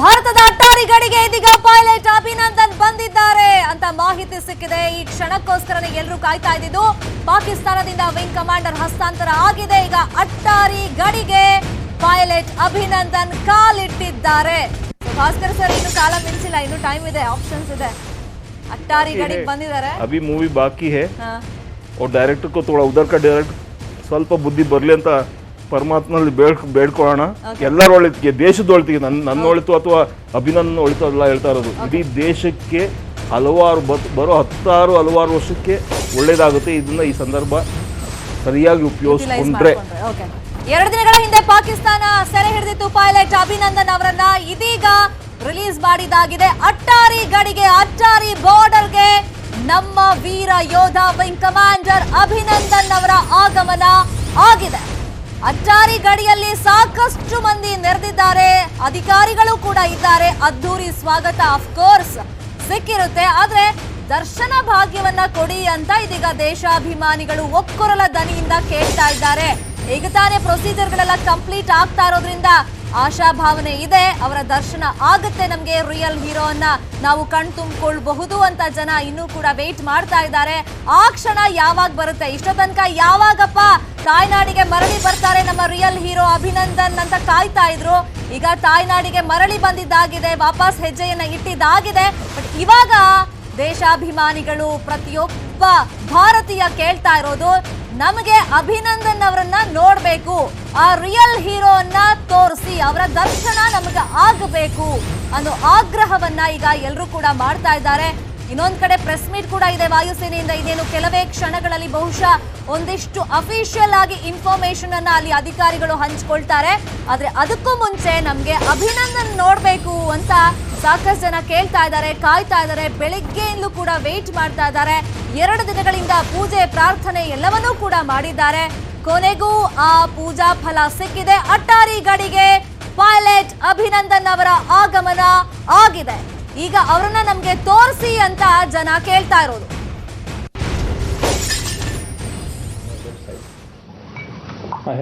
ಭಾರತದ ಅಟ್ಟಾರಿ ಗಡಿಗೆ ಇದೀಗ ಪೈಲಟ್ ಅಭಿನಂದನ್ ಬಂದಿದ್ದಾರೆ ಅಂತ ಮಾಹಿತಿ ಸಿಕ್ಕಿದೆ. ಈ ಕ್ಷಣಕ್ಕೋಸ್ಕರನೇ ಎಲ್ಲರೂ ಕಾಯ್ತಾ ಇದ್ದಿದ್ದು. ಪಾಕಿಸ್ತಾನದಿಂದ ವಿಂಗ್ ಕಮಾಂಡರ್ ಹಸ್ತಾಂತರ ಆಗಿದೆ. ಈಗ ಅಟ್ಟಾರಿ ಗಡಿಗೆ ಪೈಲಟ್ ಅಭಿನಂದನ್ ಕಾಲಿಟ್ಟಿದ್ದಾರೆ. ಭಾಸ್ಕರ್ ಸರ್ ಇನ್ನು ಕಾಲ ಮಿಂಚಿಲ್ಲ, ಇನ್ನು ಟೈಮ್ ಇದೆ, ಆಪ್ಷನ್ಸ್ ಇದೆ. अट्टारी गड़ी ಬಂದಿದ್ದಾರೆ. अभी मूवी बाकी है और डायरेक्टर को थोड़ा उधर का डायरेक्ट ಸ್ವಲ್ಪ ಬುದ್ಧಿ ಬರಲಿ ಅಂತ ಪರಮಾತ್ಮನಲ್ಲಿ ಬೇಡ್ಕೊಳ್ಳೋಣ. ಎಲ್ಲರ ಒಳಿತಿಗೆ, ದೇಶದ ಒಳಿತಿಗೆ, ನನ್ನ ಒಳಿತು ಅಥವಾ ಅಭಿನಂದನ್ ಒಳಿತು ಅಲ್ಲ ಹೇಳ್ತಾ ಇರೋದು. ಇಡೀ ದೇಶಕ್ಕೆ ಹಲವಾರು ಹಲವಾರು ವರ್ಷಕ್ಕೆ ಒಳ್ಳೇದಾಗುತ್ತೆ. ಇದನ್ನ ಈ ಸಂದರ್ಭ ಸರಿಯಾಗಿ ಉಪಯೋಗಿಸಿಕೊಂಡ್ರೆ. 2 ದಿನಗಳ ಹಿಂದೆ ಪಾಕಿಸ್ತಾನ ಸೆರೆ ಹಿಡಿದಿತ್ತು ಪೈಲಟ್ ಅಭಿನಂದನ್ ಅವರನ್ನ. ಇದೀಗ ರಿಲೀಸ್ ಮಾಡಿದಾಗಿದೆ. ಅಟ್ಟಾರಿ ಗಡಿಗೆ, ಅಟ್ಟಾರಿ ಬಾರ್ಡರ್ಗೆ ನಮ್ಮ ವೀರ ಯೋಧ ವಿಂಗ್ ಕಮಾಂಡರ್ ಅಭಿನಂದನ್ ಅವರ ಆಗಮನ ಆಗಿದೆ. ಅಟ್ಟಾರಿ ಗಡಿಯಲ್ಲಿ ಸಾಕಷ್ಟು ಮಂದಿ ನೆರೆದಿದ್ದಾರೆ, ಅಧಿಕಾರಿಗಳು ಕೂಡ ಇದ್ದಾರೆ. ಅದ್ದೂರಿ ಸ್ವಾಗತ ಅಫ್ಕೋರ್ಸ್ ಸಿಕ್ಕಿರುತ್ತೆ. ಆದ್ರೆ ದರ್ಶನ ಭಾಗ್ಯವನ್ನ ಕೊಡಿ ಅಂತ ಇದೀಗ ದೇಶಾಭಿಮಾನಿಗಳು ಒಕ್ಕೊರಲ ದನಿಯಿಂದ ಕೇಳ್ತಾ ಇದ್ದಾರೆ. ಈಗ ತಾನೇ ಪ್ರೊಸೀಜರ್ಗಳೆಲ್ಲ ಕಂಪ್ಲೀಟ್ ಆಗ್ತಾ ಇರೋದ್ರಿಂದ ಆಶಾಭಾವನೆ ಇದೆ, ಅವರ ದರ್ಶನ ಆಗುತ್ತೆ, ನಮ್ಗೆ ರಿಯಲ್ ಹೀರೋನ್ನ ನಾವು ಕಣ್ ತುಂಬಿಕೊಳ್ಳಬಹುದು ಅಂತ ಜನ ಇನ್ನೂ ಕೂಡ ವೇಟ್ ಮಾಡ್ತಾ ಇದ್ದಾರೆ. ಆ ಕ್ಷಣ ಯಾವಾಗ ಬರುತ್ತೆ? ಇಷ್ಟೋ ತನಕ ಯಾವಾಗಪ್ಪ ತಾಯ್ನಾಡಿಗೆ ಮರಳಿ ಬರ್ತಾರೆ ನಮ್ಮ ರಿಯಲ್ ಹೀರೋ ಅಭಿನಂದನ್ ಅಂತ ಕಾಯ್ತಾ ಇದ್ರು. ಈಗ ತಾಯ್ನಾಡಿಗೆ ಮರಳಿ ಬಂದಿದ್ದಾಗಿದೆ, ವಾಪಸ್ ಹೆಜ್ಜೆಯನ್ನ ಇಟ್ಟಿದ್ದಾಗಿದೆ. ಬಟ್ ಇವಾಗ ದೇಶಾಭಿಮಾನಿಗಳು, ಪ್ರತಿಯೊಬ್ಬ ಭಾರತೀಯ ಕೇಳ್ತಾ ಇರೋದು, ನಮಗೆ ಅಭಿನಂದನ್ ಅವರನ್ನ ನೋಡ್ಬೇಕು, ಆ ರಿಯಲ್ ಹೀರೋನ್ನ ತೋರಿಸಿ ಅವರ ದರ್ಶನ ನಮಗೆ ಆಗಬೇಕು ಅನ್ನೋ ಆಗ್ರಹವನ್ನ ಈಗ ಎಲ್ಲರೂ ಕೂಡ ಮಾಡ್ತಾ ಇದ್ದಾರೆ. ಇನ್ನೊಂದ್ ಕಡೆ ಪ್ರೆಸ್ ಮೀಟ್ ಕೂಡ ಇದೆ ವಾಯುಸೇನೆಯಿಂದ. ಇದೇನು ಕೆಲವೇ ಕ್ಷಣಗಳಲ್ಲಿ ಬಹುಶಃ ಒಂದಿಷ್ಟು ಅಫಿಷಿಯಲ್ ಆಗಿ ಇನ್ಫಾರ್ಮೇಶನ್ ಅನ್ನ ಅಲ್ಲಿ ಅಧಿಕಾರಿಗಳು ಹಂಚ್ಕೊಳ್ತಾರೆ. ಆದ್ರೆ ಅದಕ್ಕೂ ಮುಂಚೆ ನಮ್ಗೆ ಅಭಿನಂದನ್ ನೋಡ್ಬೇಕು ಅಂತ ಸಾಕಷ್ಟು ಜನ ಕೇಳ್ತಾ ಇದ್ದಾರೆ, ಕಾಯ್ತಾ ಇದ್ದಾರೆ. ಬೆಳಿಗ್ಗೆಯಿಂದಲೂ ಕೂಡ ವೇಟ್ ಮಾಡ್ತಾ ಇದ್ದಾರೆ. 2 ದಿನಗಳಿಂದ ಪೂಜೆ, ಪ್ರಾರ್ಥನೆ ಎಲ್ಲವನ್ನೂ ಕೂಡ ಮಾಡಿದ್ದಾರೆ. ಕೊನೆಗೂ ಆ ಪೂಜಾ ಫಲ ಸಿಕ್ಕಿದೆ. ಅಟ್ಟಾರಿ ಗಡಿಗೆ ಪೈಲಟ್ ಅಭಿನಂದನ್ ಅವರ ಆಗಮನ ಆಗಿದೆ. ಈಗ ಅವರನ್ನ ನಮ್ಗೆ ತೋರಿಸಿ ಅಂತ ಜನ ಕೇಳ್ತಾ ಇರೋದು.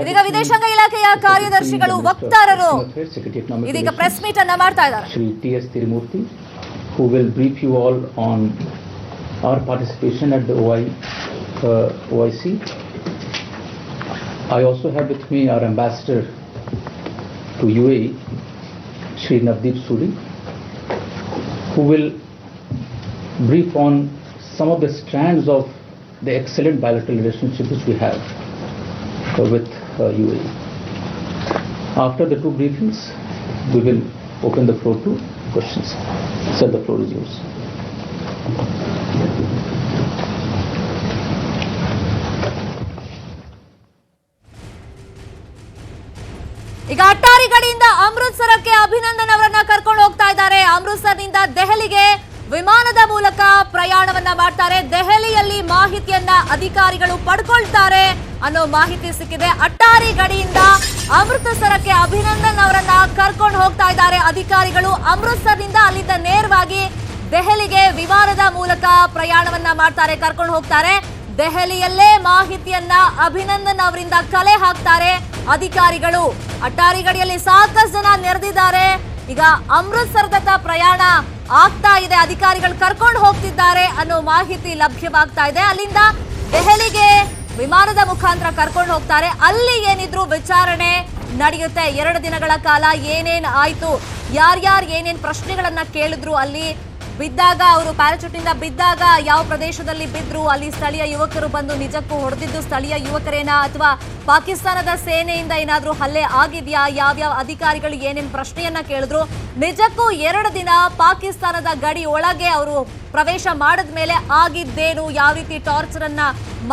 ಇದೀಗ ವಿದೇಶಾಂಗ ಇಲಾಖೆಯ ಕಾರ್ಯದರ್ಶಿಗಳು, ವಕ್ತಾರರು ಇದೀಗ ಪ್ರೆಸ್ ಮೀಟ್ ಅನ್ನ ಮಾಡ್ತಾ ಇದ್ದಾರೆ. Shri TS. Tirumurthy, who will brief you all on our participation at the OIC. I also have with me our ambassador to UAE, Shri Navdeep Suri, who will brief on some of the strands of the excellent bilateral relationship which we have with UAE. After the 2 briefings, we will open the floor to questions. Sir, the floor is yours. ಈಗ ಅಟ್ಟಾರಿ ಗಡಿಯಿಂದ ಅಮೃತಸರಕ್ಕೆ ಅಭಿನಂದನ್ ಅವರನ್ನ ಕರ್ಕೊಂಡು ಹೋಗ್ತಾ ಇದ್ದಾರೆ. ಅಮೃತಸರ್ನಿಂದ ದೆಹಲಿಗೆ ವಿಮಾನದ ಮೂಲಕ ಪ್ರಯಾಣವನ್ನ ಮಾಡ್ತಾರೆ. ದೆಹಲಿಯಲ್ಲಿ ಮಾಹಿತಿಯನ್ನ ಅಧಿಕಾರಿಗಳು ಪಡ್ಕೊಳ್ತಾರೆ ಅನ್ನೋ ಮಾಹಿತಿ ಸಿಕ್ಕಿದೆ. ಅಟ್ಟಾರಿ ಗಡಿಯಿಂದ ಅಮೃತಸರಕ್ಕೆ ಅಭಿನಂದನ್ ಅವರನ್ನ ಕರ್ಕೊಂಡು ಹೋಗ್ತಾ ಇದ್ದಾರೆ ಅಧಿಕಾರಿಗಳು. ಅಮೃತಸರ್ನಿಂದ ಅಲ್ಲಿಂದ ನೇರವಾಗಿ ದೆಹಲಿಗೆ ವಿಮಾನದ ಮೂಲಕ ಪ್ರಯಾಣವನ್ನ ಮಾಡ್ತಾರೆ, ಕರ್ಕೊಂಡು ಹೋಗ್ತಾರೆ. ದೆಹಲಿಯಲ್ಲೇ ಮಾಹಿತಿಯನ್ನ ಅಭಿನಂದನ್ ಅವರಿಂದ ಕಲೆ ಹಾಕ್ತಾರೆ ಅಧಿಕಾರಿಗಳು. ಅಟ್ಟಾರಿ ಗಡಿಯಲ್ಲಿ ಸಾಕಷ್ಟು ಜನ ನೆರೆದಿದ್ದಾರೆ. ಈಗ ಅಮೃತಸರದತ್ತ ಪ್ರಯಾಣ ಆಗ್ತಾ ಇದೆ, ಅಧಿಕಾರಿಗಳು ಕರ್ಕೊಂಡು ಹೋಗ್ತಿದ್ದಾರೆ ಅನ್ನೋ ಮಾಹಿತಿ ಲಭ್ಯವಾಗ್ತಾ ಇದೆ. ಅಲ್ಲಿಂದ ದೆಹಲಿಗೆ ವಿಮಾನದ ಮುಖಾಂತರ ಕರ್ಕೊಂಡು ಹೋಗ್ತಾರೆ. ಅಲ್ಲಿ ಏನಿದ್ರು ವಿಚಾರಣೆ ನಡೆಯುತ್ತೆ. 2 ದಿನಗಳ ಕಾಲ ಏನೇನ್ ಆಯ್ತು, ಯಾರ್ಯಾರು ಏನೇನ್ ಪ್ರಶ್ನೆಗಳನ್ನ ಕೇಳಿದ್ರು, ಅಲ್ಲಿ ಬಿದ್ದಾಗ, ಅವರು ಪ್ಯಾರಾಚೂಟ್ನಿಂದ ಬಿದ್ದಾಗ ಯಾವ ಪ್ರದೇಶದಲ್ಲಿ ಬಿದ್ರು, ಅಲ್ಲಿ ಸ್ಥಳೀಯ ಯುವಕರು ಬಂದು ನಿಜಕ್ಕೂ ಹೊಡೆದಿದ್ದು ಸ್ಥಳೀಯ ಯುವಕರೇನಾ ಅಥವಾ ಪಾಕಿಸ್ತಾನದ ಸೇನೆಯಿಂದ ಏನಾದ್ರೂ ಹಲ್ಲೆ ಆಗಿದೆಯಾ, ಯಾವ್ಯಾವ ಅಧಿಕಾರಿಗಳು ಏನೇನು ಪ್ರಶ್ನೆಯನ್ನ ಕೇಳಿದ್ರು, ನಿಜಕ್ಕೂ 2 ದಿನ ಪಾಕಿಸ್ತಾನದ ಗಡಿ ಒಳಗೆ ಅವರು ಪ್ರವೇಶ ಮಾಡಿದ ಮೇಲೆ ಆಗಿದ್ದೇನು, ಯಾವ ರೀತಿ ಟಾರ್ಚರ್ ಅನ್ನ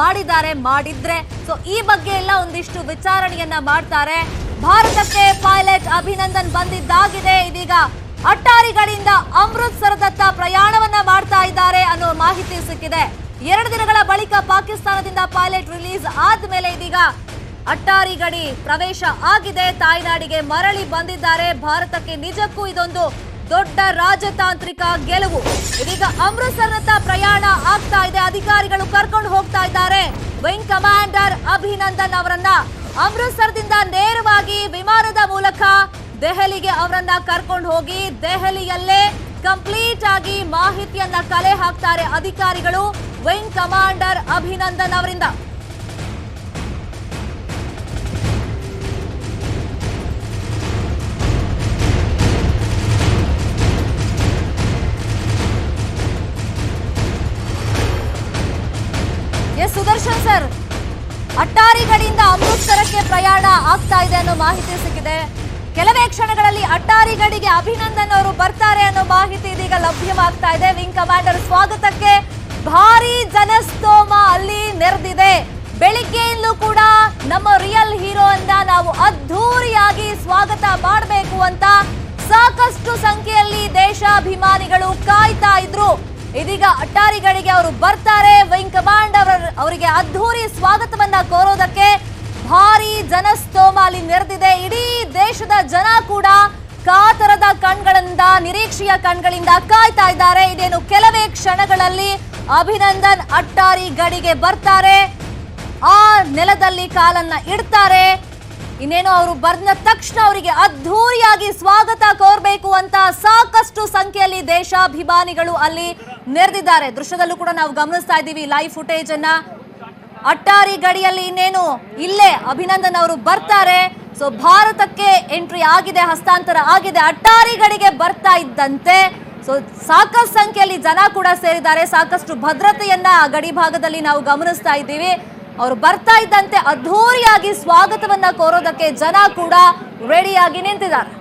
ಮಾಡಿದ್ರೆ, ಸೊ ಈ ಬಗ್ಗೆ ಎಲ್ಲ ಒಂದಿಷ್ಟು ವಿಚಾರಣೆಯನ್ನ ಮಾಡ್ತಾರೆ. ಭಾರತಕ್ಕೆ ಪೈಲಟ್ ಅಭಿನಂದನ್ ಬಂದಿದ್ದಾಗಿದೆ. ಇದೀಗ ಅಟ್ಟಾರಿ ಗಡಿಯಿಂದ ಅಮೃತಸರದತ್ತ ಪ್ರಯಾಣವನ್ನ ಮಾಡ್ತಾ ಇದ್ದಾರೆ ಅನ್ನೋ ಮಾಹಿತಿ ಸಿಕ್ಕಿದೆ. 2 ದಿನಗಳ ಬಳಿಕ ಪಾಕಿಸ್ತಾನದಿಂದ ಪೈಲಟ್ ರಿಲೀಸ್ ಆದ್ಮೇಲೆ ಇದೀಗ ಅಟ್ಟಾರಿ ಗಡಿ ಪ್ರವೇಶ ಆಗಿದೆ. ತಾಯ್ನಾಡಿಗೆ ಮರಳಿ ಬಂದಿದ್ದಾರೆ. ಭಾರತಕ್ಕೆ ನಿಜಕ್ಕೂ ಇದೊಂದು ದೊಡ್ಡ ರಾಜತಾಂತ್ರಿಕ ಗೆಲುವು. ಇದೀಗ ಅಮೃತಸರದತ್ತ ಪ್ರಯಾಣ ಆಗ್ತಾ ಇದೆ. ಅಧಿಕಾರಿಗಳು ಕರ್ಕೊಂಡು ಹೋಗ್ತಾ ಇದ್ದಾರೆ ವಿಂಗ್ ಕಮಾಂಡರ್ ಅಭಿನಂದನ್ ಅವರನ್ನ. ಅಮೃತಸರದಿಂದ ನೇರವಾಗಿ ವಿಮಾನದ ಮೂಲಕ ದೆಹಲಿಗೆ ಅವರನ್ನ ಕರ್ಕೊಂಡು ಹೋಗಿ ದೆಹಲಿಯಲ್ಲೇ ಕಂಪ್ಲೀಟ್ ಆಗಿ ಮಾಹಿತಿಯನ್ನ ಕಲೆ ಹಾಕ್ತಾರೆ ಅಧಿಕಾರಿಗಳು ವಿಂಗ್ ಕಮಾಂಡರ್ ಅಭಿನಂದನ್ ಅವರಿಂದ. ಸುದರ್ಶನ್ ಸರ್, ಅಟ್ಟಾರಿ ಗಡಿಯಿಂದ ಅಮೃತಸರಕ್ಕೆ ಪ್ರಯಾಣ ಆಗ್ತಾ ಇದೆ ಅನ್ನೋ ಮಾಹಿತಿ ಸಿಕ್ಕಿದೆ. ಕೆಲವೇ ಕ್ಷಣಗಳಲ್ಲಿ ಅಟ್ಟಾರಿ ಗಡಿಗೆ ಅಭಿನಂದನ್ ಅವರು ಬರ್ತಾರೆ ಅನ್ನೋ ಮಾಹಿತಿ ಇದೀಗ ಲಭ್ಯವಾಗ್ತಾ ಇದೆ. ವಿಂಗ್ ಕಮಾಂಡರ್ ಸ್ವಾಗತಕ್ಕೆ ಭಾರಿ ಜನಸ್ತೋಮ ಅಲ್ಲಿ ನೆರೆದಿದೆ. ಬೆಳಿಗ್ಗೆಯಿಂದಲೂ ಕೂಡ ನಮ್ಮ ರಿಯಲ್ ಹೀರೋ ಅಂತ ನಾವು ಅದ್ಧೂರಿಯಾಗಿ ಸ್ವಾಗತ ಮಾಡಬೇಕು ಅಂತ ಸಾಕಷ್ಟು ಸಂಖ್ಯೆಯಲ್ಲಿ ದೇಶಾಭಿಮಾನಿಗಳು ಕಾಯ್ತಾ ಇದ್ರು. ಇದೀಗ ಅಟ್ಟಾರಿ ಗಡಿಗೆ ಅವರು ಬರ್ತಾರೆ. ವಿಂಗ್ ಕಮಾಂಡರ್ ಅವರಿಗೆ ಅದ್ಧೂರಿ ಸ್ವಾಗತವನ್ನ ಕೋರೋದಕ್ಕೆ ಭಾರಿ ಜನಸ್ತೋಮ ಅಲ್ಲಿ ನೆರೆದಿದೆ. ಇಡೀ ದೇಶದ ಜನ ಕೂಡ ಕಾತರದ ಕಣ್ಗಳಿಂದ, ನಿರೀಕ್ಷೆಯ ಕಣ್ಗಳಿಂದ ಕಾಯ್ತಾ ಇದ್ದಾರೆ. ಇದೇನು ಕೆಲವೇ ಕ್ಷಣಗಳಲ್ಲಿ ಅಭಿನಂದನ್ ಅಟ್ಟಾರಿ ಗಡಿಗೆ ಬರ್ತಾರೆ, ಆ ನೆಲದಲ್ಲಿ ಕಾಲನ್ನ ಇಡ್ತಾರೆ. ಇನ್ನೇನು ಅವರು ಬಂದ ತಕ್ಷಣ ಅವರಿಗೆ ಅದ್ಧೂರಿಯಾಗಿ ಸ್ವಾಗತ ಕೋರ್ಬೇಕು ಅಂತ ಸಾಕಷ್ಟು ಸಂಖ್ಯೆಯಲ್ಲಿ ದೇಶಾಭಿಮಾನಿಗಳು ಅಲ್ಲಿ ನೆರೆದಿದ್ದಾರೆ. ದೃಶ್ಯದಲ್ಲೂ ಕೂಡ ನಾವು ಗಮನಿಸ್ತಾ ಇದ್ದೀವಿ ಲೈವ್ ಫುಟೇಜ್ ಅನ್ನ. ಅಟ್ಟಾರಿ ಗಡಿಯಲ್ಲಿ ಇನ್ನೇನು ಇಲ್ಲೇ ಅಭಿನಂದನ್ ಅವರು ಬರ್ತಾರೆ. ಸೊ ಭಾರತಕ್ಕೆ ಎಂಟ್ರಿ ಆಗಿದೆ, ಹಸ್ತಾಂತರ ಆಗಿದೆ. ಅಟ್ಟಾರಿ ಗಡಿಗೆ ಬರ್ತಾ ಇದ್ದಂತೆ ಸೊ ಸಾಕಷ್ಟು ಸಂಖ್ಯೆಯಲ್ಲಿ ಜನ ಕೂಡ ಸೇರಿದ್ದಾರೆ. ಸಾಕಷ್ಟು ಭದ್ರತೆಯನ್ನ ಗಡಿ ಭಾಗದಲ್ಲಿ ನಾವು ಗಮನಿಸ್ತಾ ಇದ್ದೀವಿ. ಅವರು ಬರ್ತಾ ಇದ್ದಂತೆ ಅದ್ಧೂರಿಯಾಗಿ ಸ್ವಾಗತವನ್ನ ಕೋರೋದಕ್ಕೆ ಜನ ಕೂಡ ರೆಡಿಯಾಗಿ ನಿಂತಿದ್ದಾರೆ.